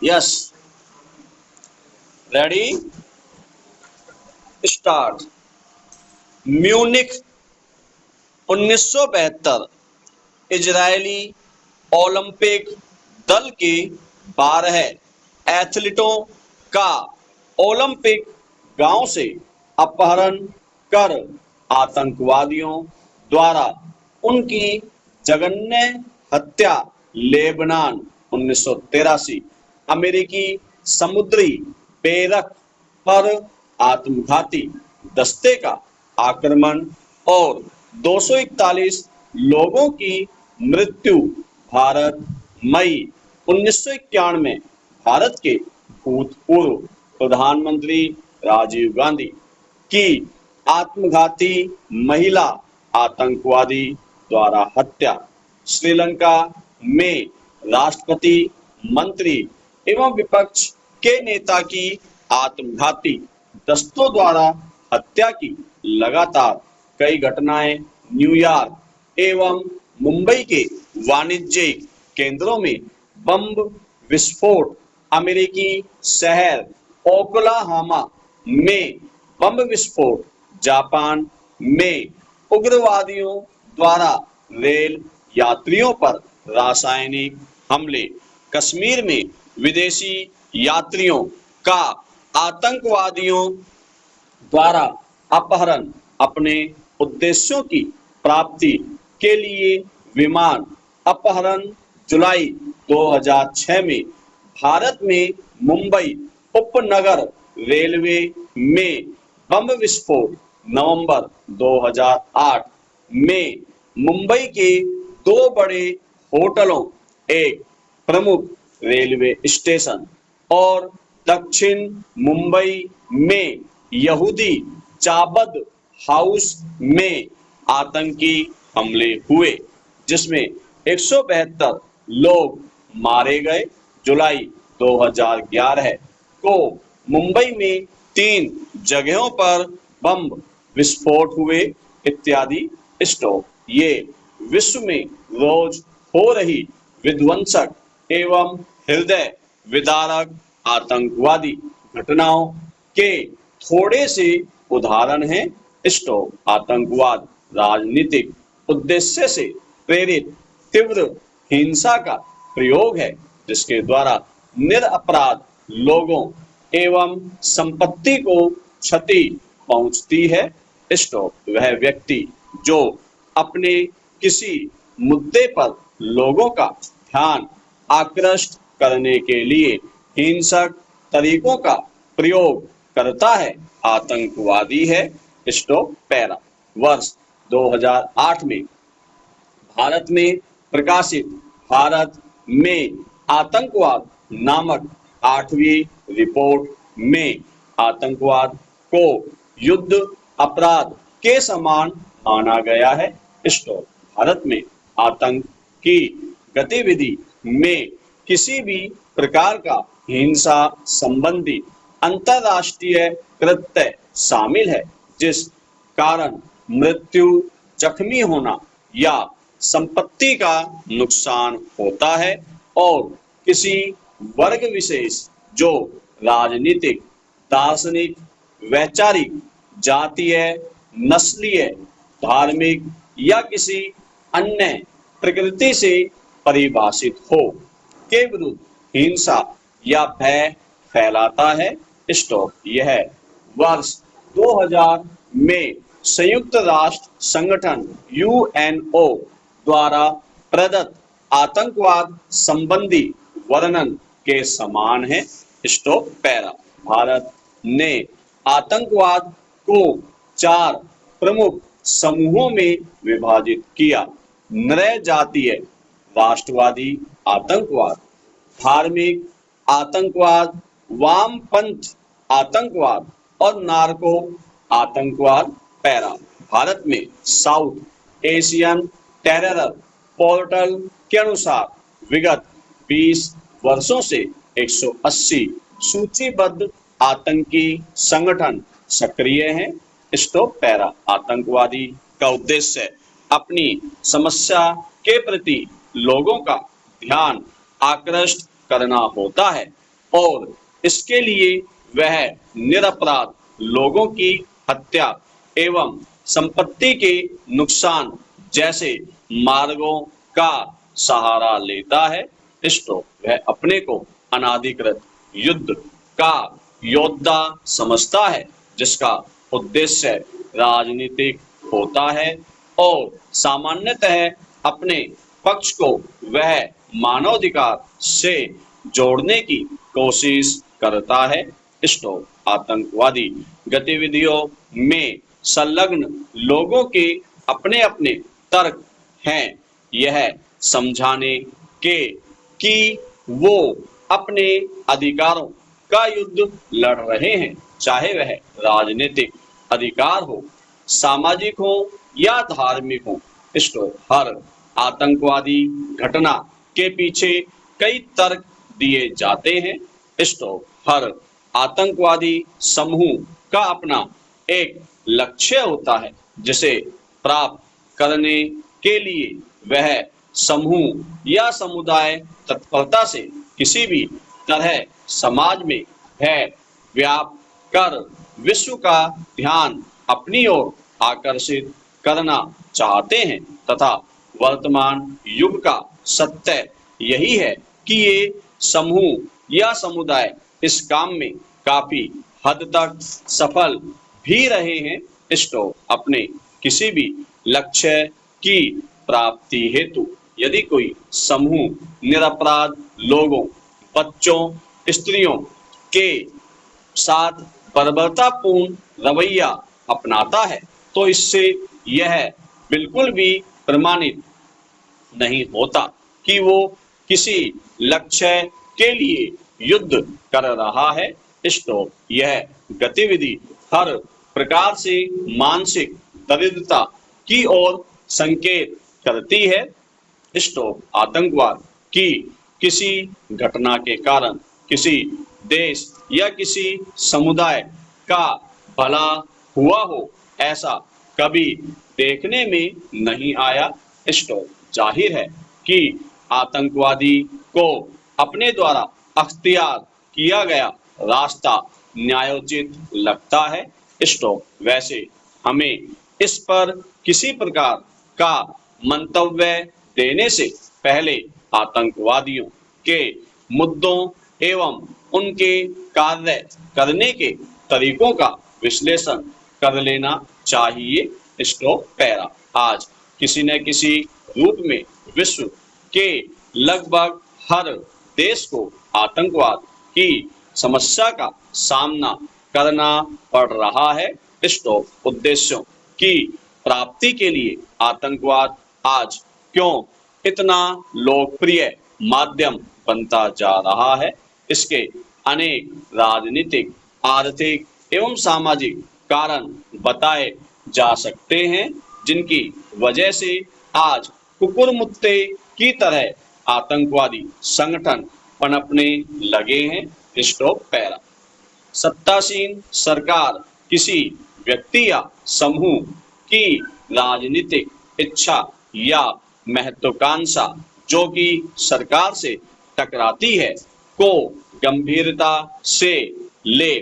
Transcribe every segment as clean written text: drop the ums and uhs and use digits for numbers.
Yes, ready, start. Munich 1972 Israeli Olympic दल के 12 एथलीटों का ओलंपिक गांव से अपहरण कर आतंकवादियों द्वारा उनकी जघन्य हत्या। लेबनान 1983 अमेरिकी समुद्री बेरख पर आत्मघाती दस्ते का आक्रमण और 241 लोगों की मृत्यु। भारत मई 1991 भारत के भूतपूर्व प्रधानमंत्री राजीव गांधी की आत्मघाती महिला आतंकवादी द्वारा हत्या। श्रीलंका में राष्ट्रपति मंत्री एवं विपक्ष के नेता की आत्मघाती दस्तों द्वारा हत्या की लगातार कई घटनाएं न्यूयॉर्क एवं मुंबई के वाणिज्यिक केंद्रों में बम विस्फोट। अमेरिकी शहर ओक्लाहोमा में बम विस्फोट। जापान में उग्रवादियों द्वारा रेल यात्रियों पर रासायनिक हमले। कश्मीर में विदेशी यात्रियों का आतंकवादियों द्वारा अपहरण। अपने उद्देश्यों की प्राप्ति के लिए विमान अपहरण। जुलाई 2006 में भारत में मुंबई उपनगर रेलवे में बम विस्फोट। नवंबर 2008 में मुंबई के दो बड़े होटलों, एक प्रमुख रेलवे स्टेशन और दक्षिण मुंबई में यहूदी चाबद हाउस में आतंकी हमले हुए, जिसमें 172 लोग मारे गए। जुलाई 2011 को मुंबई में 3 जगहों पर बम विस्फोट हुए इत्यादि। स्टॉप। ये विश्व में रोज हो रही विध्वंसक एवं हृदय विदारक आतंकवादी घटनाओं के थोड़े से उदाहरण हैं। स्टॉप। आतंकवाद राजनीतिक उद्देश्य से प्रेरित तीव्र हिंसा का प्रयोग है, जिसके द्वारा निरपराध लोगों एवं संपत्ति को क्षति पहुंचती है। स्टॉप। वह व्यक्ति जो अपने किसी मुद्दे पर लोगों का ध्यान आकृष्ट करने के लिए हिंसक तरीकों का प्रयोग करता है, आतंकवादी है। Stop para. वर्ष 2008 में भारत में प्रकाशित भारत में आतंकवाद नामक 8वीं रिपोर्ट में आतंकवाद को युद्ध अपराध के समान माना गया है। स्टॉप। भारत में आतंक की गतिविधि में किसी भी प्रकार का हिंसा संबंधी अंतरराष्ट्रीय कृत्य शामिल है, जिस कारण मृत्यु, जख्मी होना या संपत्ति का नुकसान होता है, और किसी वर्ग विशेष जो राजनीतिक, दार्शनिक, वैचारिक, जातीय, नस्लीय, धार्मिक या किसी अन्य प्रकृति से परिभाषित हो के विरुद्ध हिंसा या भय फैलाता है। स्टॉप। यह वर्ष 2000 में संयुक्त राष्ट्र संगठन यूएनओ द्वारा प्रदत्त आतंकवाद संबंधी वर्णन के समान है। Stop para. भारत ने आतंकवाद को 4 प्रमुख समूहों में विभाजित किया। नृ जातीय राष्ट्रवादी आतंकवाद, धार्मिक आतंकवाद, वामपंथ आतंकवाद और नार्को आतंकवाद। पैरा। भारत में साउथ एशियन टेरर पोर्टल के अनुसार विगत 20 वर्षों से 180 सूचीबद्ध आतंकी संगठन सक्रिय हैं। Stop para. आतंकवादी का उद्देश्य अपनी समस्या के प्रति लोगों का ध्यान आकृष्ट करना होता है और इसके लिए वह निरपराध लोगों की हत्या एवं संपत्ति के नुकसान जैसे मार्गों का सहारा लेता है। तो वह अपने को अनाधिकृत युद्ध का योद्धा समझता है जिसका उद्देश्य राजनीतिक होता है और सामान्यतः अपने पक्ष को वह मानवाधिकार से जोड़ने की कोशिश करता है। तो आतंकवादी गतिविधियों में संलग्न लोगों के अपने अपने तर्क हैं यह समझाने के कि वो अपने अधिकारों का युद्ध लड़ रहे हैं, चाहे वह राजनीतिक अधिकार हो, सामाजिक हो या धार्मिक हो। तो हर आतंकवादी घटना के पीछे कई तर्क दिए जाते हैं। तो हर आतंकवादी समूह का अपना एक लक्ष्य होता है जिसे प्राप्त करने के लिए वह समूह या समुदाय तत्परता से किसी भी तरह समाज में भय व्याप्त कर विश्व का ध्यान अपनी ओर आकर्षित करना चाहते हैं तथा वर्तमान युग का सत्य यही है कि ये समूह या समुदाय इस काम में काफी हद तक सफल भी रहे हैं। तो अपने किसी भी लक्ष्य की प्राप्ति हेतु यदि कोई समूह निरपराध लोगों, बच्चों, स्त्रियों के साथ बर्बरतापूर्ण रवैया अपनाता है तो इससे यह बिल्कुल भी प्रमाणित नहीं होता कि वो किसी लक्ष्य के लिए युद्ध कर रहा है। तो यह गतिविधि हर प्रकार से मानसिक दरिद्रता की ओर संकेत करती है। तो आतंकवाद की किसी घटना के कारण किसी देश या किसी समुदाय का भला हुआ हो ऐसा कभी देखने में नहीं आया। तो जाहिर है कि आतंकवादी को अपने द्वारा अख्तियार किया गया रास्ता न्यायोचित लगता है। तो वैसे हमें इस पर किसी प्रकार का मंतव्य देने से पहले आतंकवादियों के मुद्दों एवं उनके कार्य करने के तरीकों का विश्लेषण कर लेना चाहिए। तो पैरा आज किसी न किसी रूप में विश्व के लगभग हर देश को आतंकवाद की समस्या का सामना करना पड़ रहा है। तो उद्देश्यों की प्राप्ति के लिए आतंकवाद आज क्यों इतना लोकप्रिय माध्यम बनता जा रहा है, इसके अनेक राजनीतिक, आर्थिक एवं सामाजिक कारण बताए जा सकते हैं जिनकी वजह से आज कुकुरमुत्ते की तरह आतंकवादी संगठन पनपने लगे हैं। तो पैरा सत्तासीन सरकार किसी व्यक्ति या समूह की राजनीतिक इच्छा या महत्वाकांक्षा जो कि सरकार से टकराती है को गंभीरता से ले,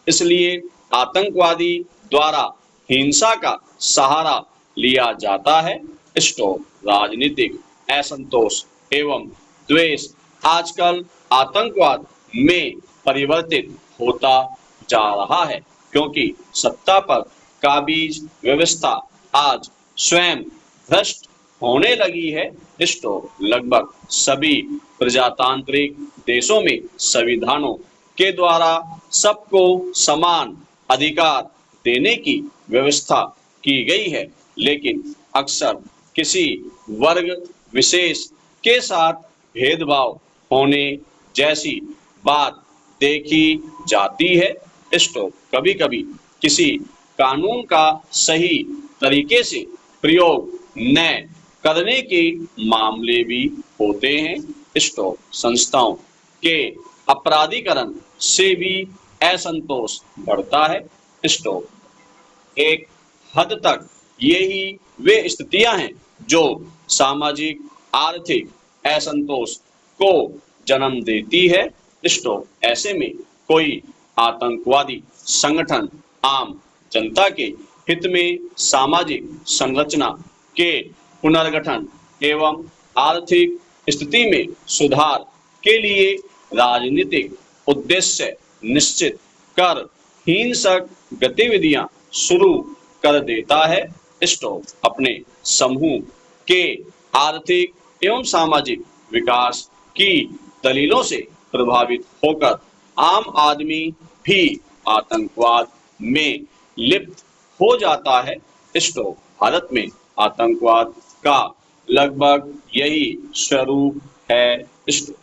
इसलिए आतंकवादी द्वारा हिंसा का सहारा लिया जाता है। तो राजनीतिक असंतोष एवं द्वेष आजकल आतंकवाद में परिवर्तित होता जा रहा है क्योंकि सत्ता पर काबिज व्यवस्था आज स्वयं भ्रष्ट होने लगी है। तो लगभग सभी प्रजातांत्रिक देशों में संविधानों के द्वारा सबको समान अधिकार देने की व्यवस्था की गई है, लेकिन अक्सर किसी वर्ग विशेष के साथ भेदभाव होने जैसी बात देखी जाती है। तो कभी कभी किसी कानून का सही तरीके से प्रयोग न करने के मामले भी होते हैं। तो संस्थाओं के अपराधीकरण से भी असंतोष बढ़ता है। तो एक हद तक यही वे स्थितियां हैं जो सामाजिक आर्थिक असंतोष को जन्म देती है। स्टॉप। ऐसे में कोई आतंकवादी संगठन आम जनता के हित में सामाजिक संरचना के पुनर्गठन एवं आर्थिक स्थिति में सुधार के लिए राजनीतिक उद्देश्य निश्चित कर हिंसक गतिविधियां शुरू कर देता है। स्टॉप। अपने समूह के आर्थिक एवं सामाजिक विकास की दलीलों से प्रभावित होकर आम आदमी भी आतंकवाद में लिप्त हो जाता है। स्टॉप। भारत में आतंकवाद का लगभग यही स्वरूप है। स्टॉप।